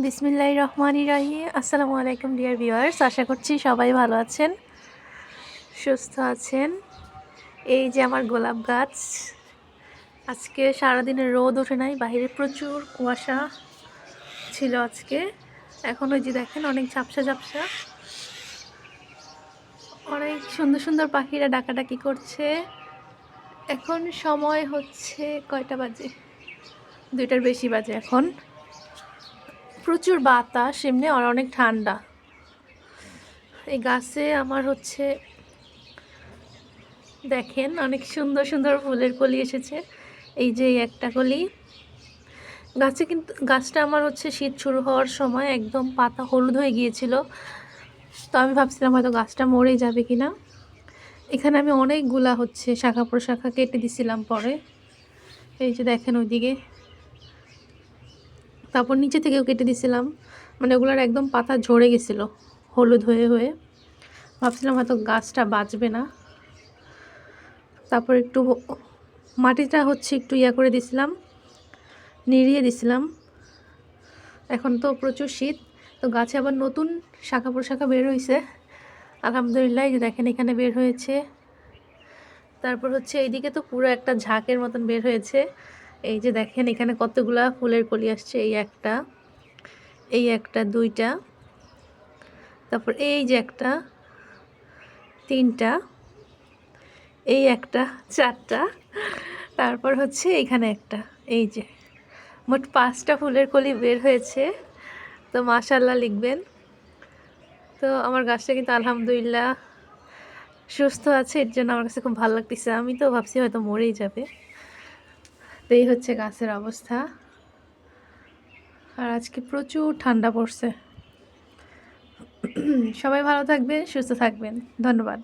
বিসমিল্লাহির রহমানির রহিম। আসসালামু আলাইকুম ডিয়ার ভিউয়ার্স, আশা করছি সবাই ভালো আছেন, সুস্থ আছেন। এই যে আমার গোলাপ গাছ, আজকে সারাদিনের রোদ ওঠে নাই, বাইরে প্রচুর কুয়াশা ছিল আজকে। এখন ওই যে দেখেন অনেক ঝাপসা ঝাপসা, অনেক সুন্দর সুন্দর পাখিরা ডাকাডাকি করছে। এখন সময় হচ্ছে কয়টা বাজে, 2টার বেশি বাজে। এখন প্রচুর বাতাস এমনি, আর অনেক ঠান্ডা। এই গাছে আমার হচ্ছে দেখেন অনেক সুন্দর সুন্দর ফুলের কলি এসেছে। এই যে একটা কলি গাছে, কিন্তু গাছটা আমার হচ্ছে শীত শুরু হওয়ার সময় একদম পাতা হলুদ হয়ে গিয়েছিল, তো আমি ভাবছিলাম হয়তো গাছটা মরেই যাবে কিনা। এখানে আমি অনেকগুলা হচ্ছে শাখা প্রশাখা কেটে দিছিলাম পরে, এই যে দেখেন ওইদিকে, তারপর নিচে থেকেও কেটে দিছিলাম, মানে ওগুলার একদম পাতা ঝরে গেছিলো হলুদ হয়ে হয়ে। ভাবছিলাম হয়তো গাছটা বাঁচবে না, তারপর একটু মাটিটা হচ্ছে একটু করে দিছিলাম, নিড়িয়ে দিছিলাম। এখন তো প্রচুর শীত, তো গাছে আবার নতুন শাখা প্রশাখা বের হয়েছে আলহামদুলিল্লাহ। এই যে দেখেন এখানে বের হয়েছে, তারপর হচ্ছে এইদিকে তো পুরো একটা ঝাঁকের মতন বের হয়েছে। এই যে দেখেন এখানে কতগুলা ফুলের কলি আসছে, এই একটা, এই একটা, 2টা, তারপর এই যে একটা, 3টা, এই একটা, 4টা, তারপর হচ্ছে এখানে একটা, এই যে মোট 5টা ফুলের কলি বের হয়েছে। তো মাশাআল্লাহ লিখবেন। তো আমার গাছটা কিন্তু আলহামদুলিল্লাহ সুস্থ আছে, এর জন্য আমার কাছে খুব ভালো লাগতেছে। আমি তো ভাবছি হয়তো মরেই যাবে। তো এই হচ্ছে গাছের অবস্থা। আর আজকে প্রচুর ঠান্ডা পড়ছে। সবাই ভালো থাকবেন, সুস্থ থাকবেন, ধন্যবাদ।